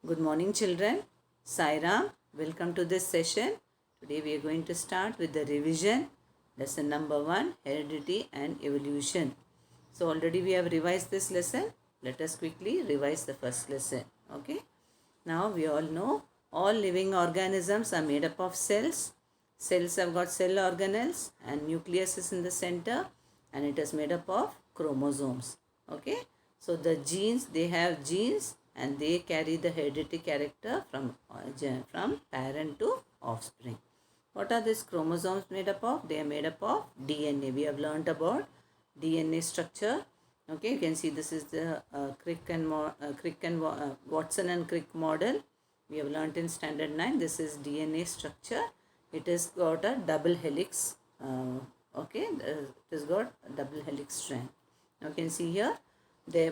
Good morning children. Sairam, welcome to this session. Today we are going to start with the revision. Lesson number 1, Heredity and Evolution. So already we have revised this lesson. Let us quickly revise the first lesson. Okay. Now we all know all living organisms are made up of cells. Cells have got cell organelles and nucleus is in the center and it is made up of chromosomes. Okay. So the genes, they have genes and they carry the hereditary character from parent to offspring. What are these chromosomes made up of? They are made up of DNA. We have learnt about DNA structure. Okay, you can see this is the Watson and Crick model. We have learnt in standard 9. This is DNA structure. It has got a double helix. It has got a double helix strand. Now you can see here,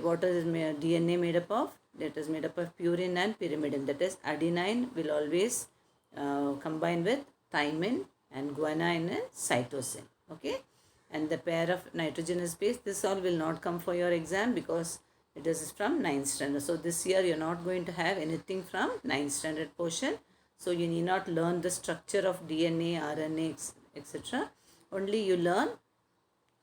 what is DNA made up of? That is made up of purine and pyrimidine. That is adenine will always combine with thymine and guanine and cytosine. Okay. And the pair of nitrogenous base, this all will not come for your exam because it is from 9th standard. So this year you are not going to have anything from 9th standard portion. So you need not learn the structure of DNA, RNA, etc. Only you learn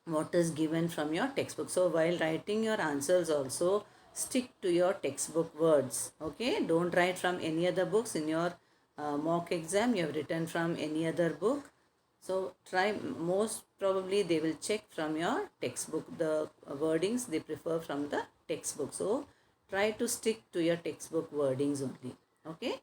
what is given from your textbook. So while writing your answers also, stick to your textbook words. Okay, don't write from any other books. In your mock exam you have written from any other book. So try, most probably they will check from your textbook. The wordings they prefer from the textbook. So try to stick to your textbook wordings only. Okay.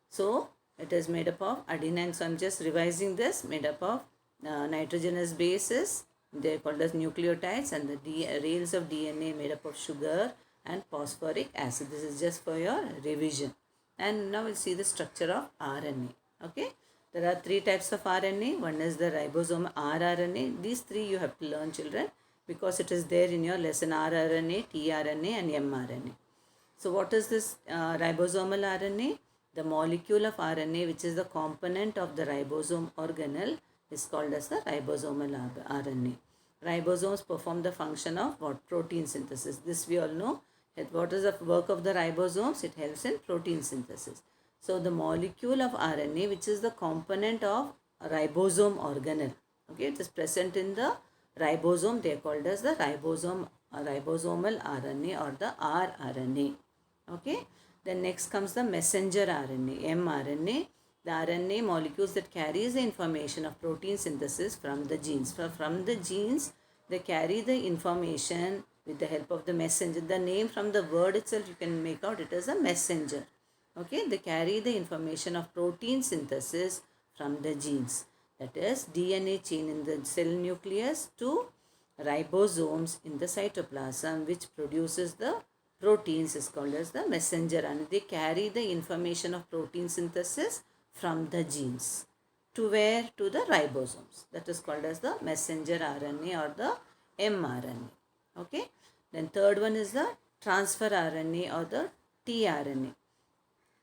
So it is made up of adenine. So I am just revising this. Made up of nitrogenous bases. They are called as nucleotides, and the rails of DNA made up of sugar and phosphoric acid. This is just for your revision. And now we'll see the structure of RNA. Okay. There are 3 types of RNA. One is the ribosomal rRNA. These 3 you have to learn, children, because it is there in your lesson: rRNA, tRNA and mRNA. So what is this ribosomal RNA? The molecule of RNA, which is the component of the ribosome organelle, is called as the ribosomal RNA. Ribosomes perform the function of what? Protein synthesis. This we all know. What is the work of the ribosomes? It helps in protein synthesis. So the molecule of RNA, which is the component of ribosome organelle, okay, it is present in the ribosome. They are called as the ribosomal RNA or the rRNA. Okay. Then next comes the messenger RNA, mRNA. The RNA molecules that carries the information of protein synthesis from the genes. From the genes, they carry the information with the help of the messenger. The name from the word itself you can make out, it is a messenger. Okay, they carry the information of protein synthesis from the genes. That is DNA chain in the cell nucleus to ribosomes in the cytoplasm, which produces the proteins, is called as the messenger RNA. They carry the information of protein synthesis from the genes to where? To the ribosomes. That is called as the messenger RNA or the mRNA. Okay. Then third one is the transfer RNA or the tRNA.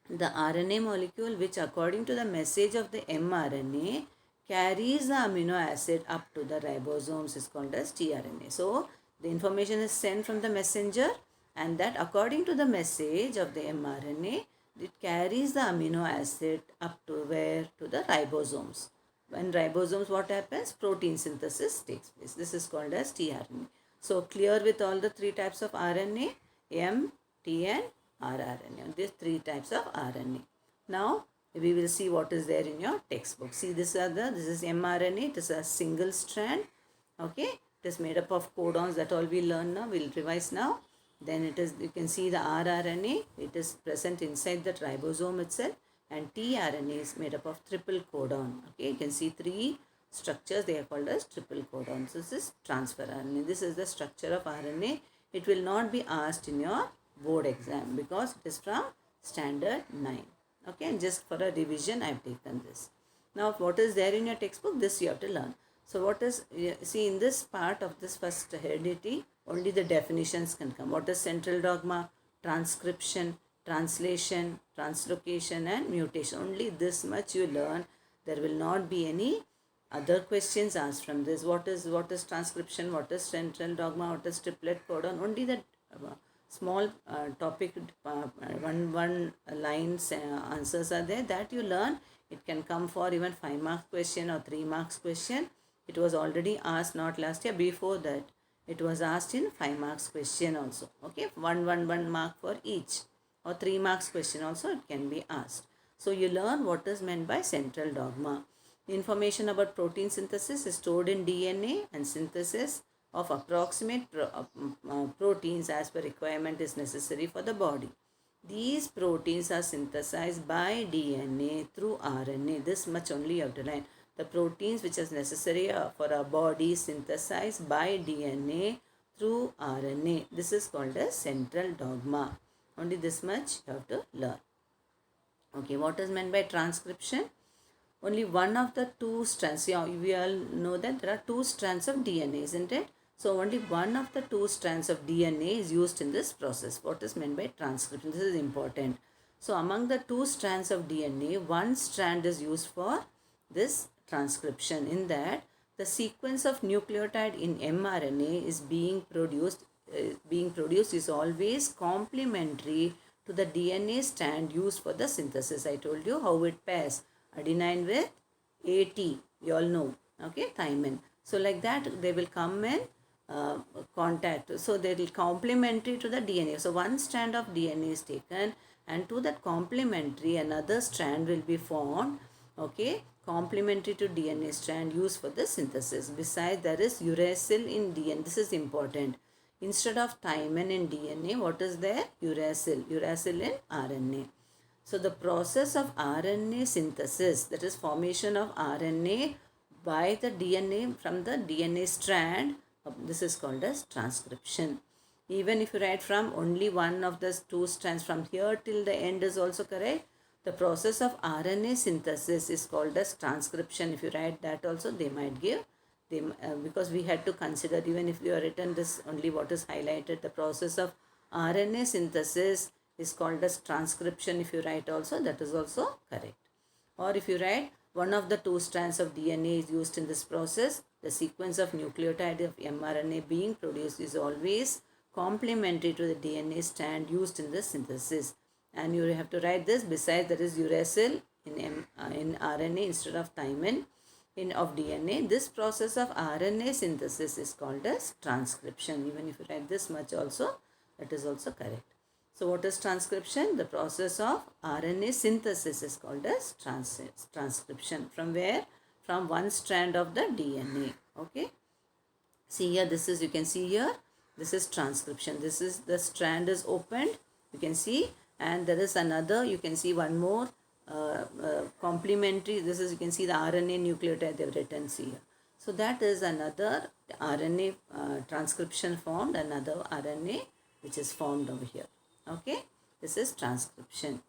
The RNA molecule, which according to the message of the mRNA carries the amino acid up to the ribosomes, is called as tRNA. So the information is sent from the messenger, and that according to the message of the mRNA, it carries the amino acid up to where? To the ribosomes. When ribosomes, what happens? Protein synthesis takes place. This is called as tRNA. So clear with all the 3 types of RNA, M, T and rRNA. These 3 types of RNA. Now we will see what is there in your textbook. See, this is mRNA. It is a single strand. Okay. It is made up of codons. That all we learn now. We will revise now. Then it is, you can see the rRNA. It is present inside the ribosome itself. And tRNA is made up of triple codon. Okay. You can see 3 structures. They are called as triple codons. This is transfer RNA. This is the structure of RNA. It will not be asked in your board exam because it is from standard 9. Okay, and just for a revision I have taken this. Now what is there in your textbook? This you have to learn. So what is, see, in this part of this first heredity, only the definitions can come. What is central dogma, transcription, translation, translocation and mutation. Only this much you learn. There will not be any other questions asked from this. What is transcription, what is central dogma, what is triplet codon. Only that small topic, one lines answers are there that you learn. It can come for even 5 marks question or 3 marks question. It was already asked not last year, before that it was asked in 5 marks question also. Okay, one mark for each, or 3 marks question also it can be asked. So you learn what is meant by central dogma. The information about protein synthesis is stored in DNA, and synthesis of approximate proteins as per requirement is necessary for the body. These proteins are synthesized by DNA through RNA. This much only you have to learn. The proteins which is necessary for our body synthesized by DNA through RNA. This is called as central dogma. Only this much you have to learn. Okay, what is meant by transcription? Only one of the two strands, yeah, we all know that there are two strands of DNA, isn't it? So only one of the two strands of DNA is used in this process. What is meant by transcription? This is important. So among the two strands of DNA, one strand is used for this transcription. In that, the sequence of nucleotide in mRNA is being produced is always complementary to the DNA strand used for the synthesis. I told you how it pairs adenine with AT, you all know, okay, thymine. So like that they will come in contact. So they will complementary to the DNA. So one strand of DNA is taken, and to that complementary another strand will be formed, okay, complementary to DNA strand used for the synthesis. Besides, there is uracil in DNA. This is important. Instead of thymine in DNA, what is there? Uracil in RNA. So the process of RNA synthesis, that is formation of RNA by the DNA from the DNA strand, this is called as transcription. Even if you write from only one of the two strands from here till the end is also correct. The process of RNA synthesis is called as transcription. If you write that also, they might give. Because we had to consider, even if you have written this only what is highlighted, the process of RNA synthesis is called as transcription. If you write also, that is also correct. Or if you write one of the two strands of DNA is used in this process, the sequence of nucleotide of mRNA being produced is always complementary to the DNA strand used in the synthesis. And you have to write this. Besides, there is uracil in RNA instead of thymine of DNA. This process of RNA synthesis is called as transcription. Even if you write this much also, that is also correct. So what is transcription? The process of RNA synthesis is called as transcription. From where? From one strand of the DNA. Okay. See here, this is, you can see here, this is transcription. This is, the strand is opened, you can see, and there is another, you can see one more complementary. This is, you can see the RNA nucleotide they have written here. So that is another RNA transcription formed, another RNA which is formed over here. Okay, this is transcription.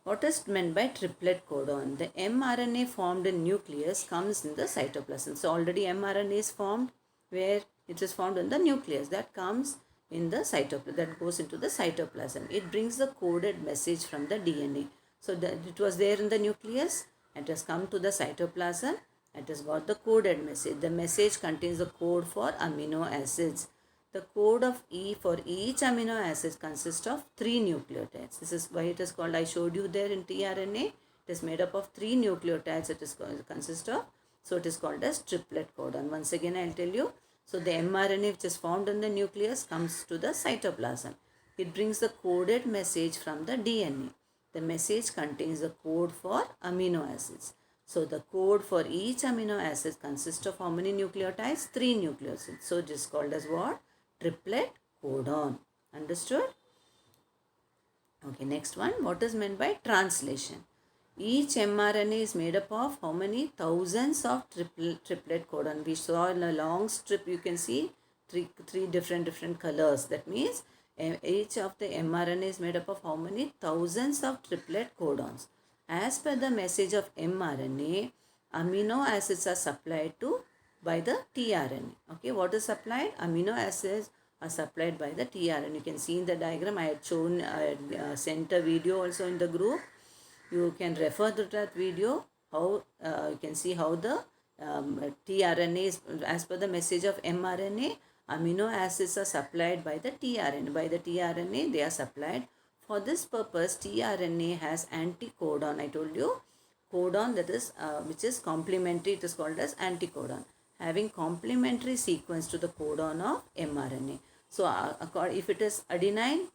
What is meant by triplet codon? The mRNA formed in nucleus comes in the cytoplasm. So already mRNA is formed, where it is formed in the nucleus. That comes in the cytoplasm, that goes into the cytoplasm. It brings the coded message from the DNA. So it was there in the nucleus, it has come to the cytoplasm, it has got the coded message. The message contains the code for amino acids. The code of E for each amino acid consists of 3 nucleotides. This is why it is called, I showed you there in tRNA, it is made up of 3 nucleotides it is consist of. So it is called as triplet codon. Once again I will tell you. So the mRNA which is formed in the nucleus comes to the cytoplasm. It brings the coded message from the DNA. The message contains the code for amino acids. So the code for each amino acid consists of how many nucleotides? 3 nucleotides. So it is called as what? Triplet codon. Understood? Okay, next one. What is meant by translation? Each mRNA is made up of how many? Thousands of triplet codon. We saw in a long strip, you can see three different colors. That means each of the mRNA is made up of how many? Thousands of triplet codons. As per the message of mRNA, amino acids are supplied to by the tRNA. Okay, what is supplied? Amino acids are supplied by the tRNA. You can see in the diagram, I had shown, sent a video also in the group. You can refer to that video, how you can see how the tRNA is, as per the message of mRNA, amino acids are supplied by the tRNA. By the tRNA, they are supplied. For this purpose, tRNA has anticodon. I told you, codon, that is which is complementary. It is called as anticodon, having complementary sequence to the codon of mRNA. So if it is adenine,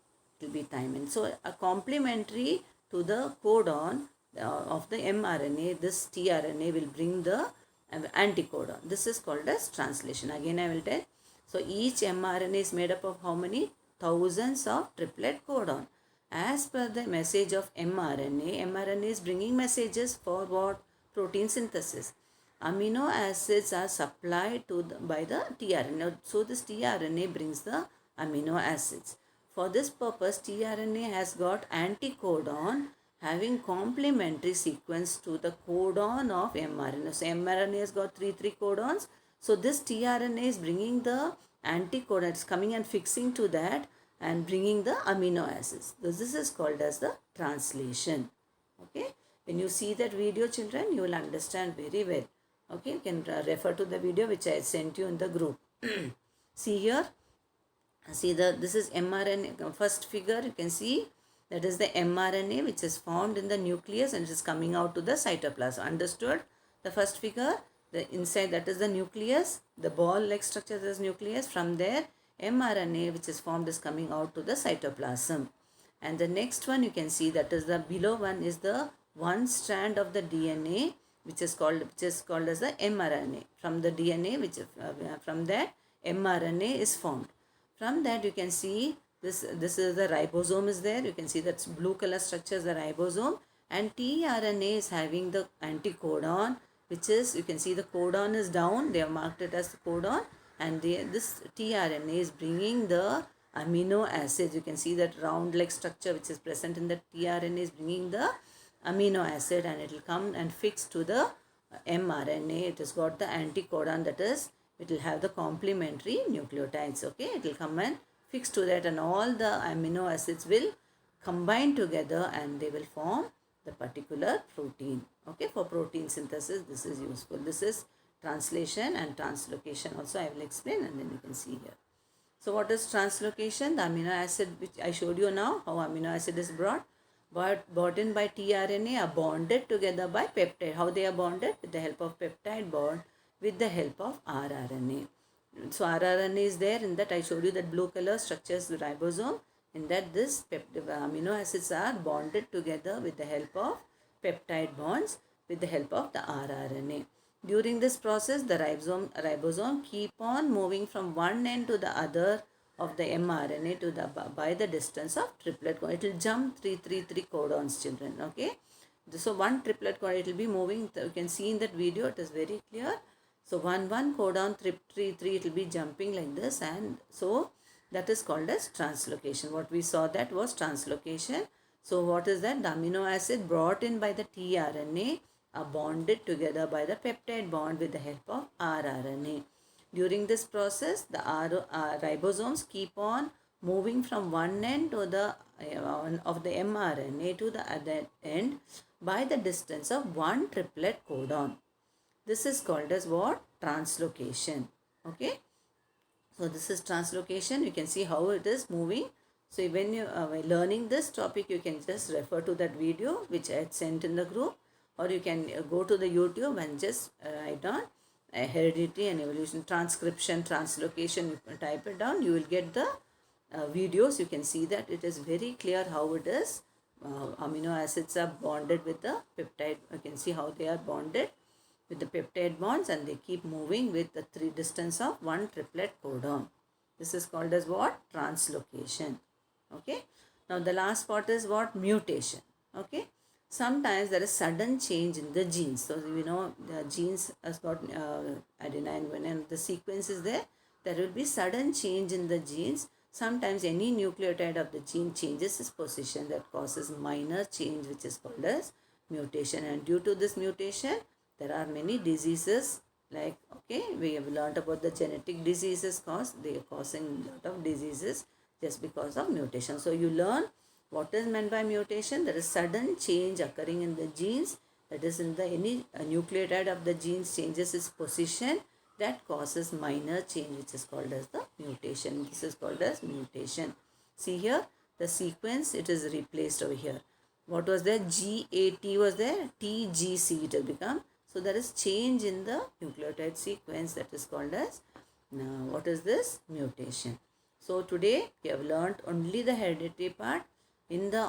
it will be thymine. So a complementary to the codon of the mRNA, this tRNA will bring the anticodon. This is called as translation. Again I will tell. So each mRNA is made up of how many? Thousands of triplet codon. As per the message of mRNA, mRNA is bringing messages for what? Protein synthesis. Amino acids are supplied by the tRNA. So this tRNA brings the amino acids. For this purpose, tRNA has got anticodon having complementary sequence to the codon of mRNA. So mRNA has got three codons. So this tRNA is bringing the anticodon. It's coming and fixing to that and bringing the amino acids. This is called as the translation. Okay. When you see that video, children, you will understand very well. Okay. You can refer to the video which I sent you in the group. See here. See this is mRNA. First figure you can see, that is the mRNA which is formed in the nucleus and it is coming out to the cytoplasm. Understood? The first figure, the inside, that is the nucleus. The ball-like structure is nucleus. From there, mRNA which is formed is coming out to the cytoplasm. And the next one you can see, that is the below one, is the one strand of the DNA which is called as the mRNA. From the DNA, from that mRNA is formed. From that you can see this is the ribosome is there. You can see that blue color structure is the ribosome, and tRNA is having the anticodon, which is, you can see the codon is down. They have marked it as the codon, and this tRNA is bringing the amino acids. You can see that round like structure which is present in the tRNA is bringing the amino acid, and it will come and fix to the mRNA. It has got the anticodon, that is, it will have the complementary nucleotides. Okay, it will come and fix to that, and all the amino acids will combine together and they will form the particular protein. Okay, for protein synthesis this is useful. This is translation and translocation also I will explain, and then you can see here. So what is translocation? The amino acid which I showed you now, how amino acid is brought in by tRNA are bonded together by peptide. How they are bonded? With the help of peptide bond with the help of rRNA. So rRNA is there. In that I showed you that blue color structures the ribosome. In that this amino acids are bonded together with the help of peptide bonds with the help of the rRNA. During this process, the ribosome keep on moving from one end to the other of the mRNA by the distance of triplet codon. It will jump 3 codons, children. Okay. So one triplet codon, it will be moving. You can see in that video, it is very clear. So one codon, 3, it will be jumping like this, and so that is called as translocation. What we saw, that was translocation. So what is that? The amino acid brought in by the tRNA are bonded together by the peptide bond with the help of rRNA. During this process, the ribosomes keep on moving from one end to the of the mRNA to the other end by the distance of one triplet codon. This is called as what? Translocation. Okay. So this is translocation. You can see how it is moving. So when you are learning this topic, you can just refer to that video which I had sent in the group, or you can go to the YouTube and just write down heredity and evolution, transcription, translocation. You can type it down. You will get the videos. You can see that it is very clear how it is. Amino acids are bonded with the peptide. You can see how they are bonded with the peptide bonds, and they keep moving with the distance of one triplet codon. This is called as what? Translocation. Okay. Now the last part is what? Mutation. Okay. Sometimes there is sudden change in the genes. So we know the genes has got adenine, when the sequence is there, there will be sudden change in the genes. Sometimes any nucleotide of the gene changes its position, that causes minor change, which is called as mutation. And due to this mutation, there are many diseases, like, okay, we have learnt about the genetic diseases they are causing a lot of diseases just because of mutation. So you learn what is meant by mutation. There is sudden change occurring in the genes, that is in the any nucleotide of the genes changes its position that causes minor change, which is called as the mutation. This is called as mutation. See here, the sequence, it is replaced over here. What was there? GAT was there, TGC it has become. So there is change in the nucleotide sequence, that is called as, what is this? Mutation. So today we have learnt only the hereditary part. In the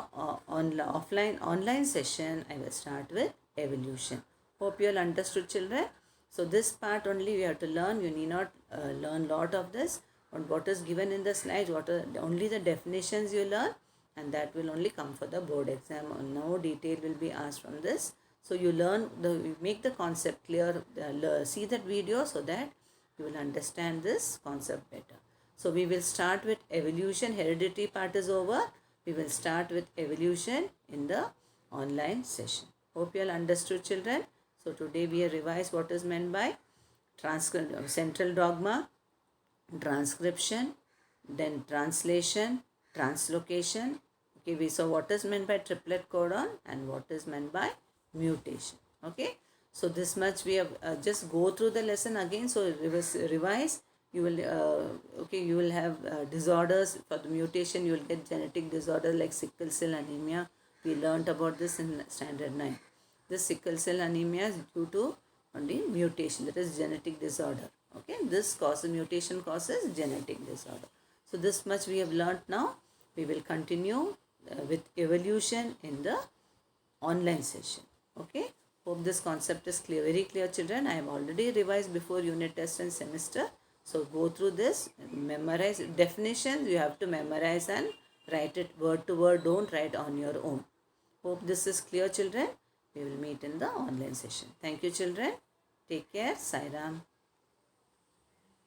online session, I will start with evolution. Hope you all understood, children. So this part only we have to learn. You need not learn lot of this. On what is given in the slides, what are only the definitions you learn, and that will only come for the board exam. No detail will be asked from this. So you learn, you make the concept clear, see that video so that you will understand this concept better. So we will start with evolution. Hereditary part is over. We will start with evolution in the online session. Hope you all understood, children. So today we have revised what is meant by central dogma, transcription, then translation, translocation. Okay, we saw what is meant by triplet codon and what is meant by mutation. Okay, so this much we have just go through the lesson again. So revise. You will you will have disorders. For the mutation, you will get genetic disorder like sickle cell anemia. We learnt about this in standard 9. This sickle cell anemia is due to only mutation, that is genetic disorder. Okay, this causes, mutation causes genetic disorder. So this much we have learnt now. We will continue with evolution in the online session. Okay, hope this concept is clear, very clear, children. I have already revised before unit test and semester. So go through this, memorize definitions. You have to memorize and write it word to word. Don't write on your own. Hope this is clear, children. We will meet in the online session. Thank you, children. Take care. Sai Ram.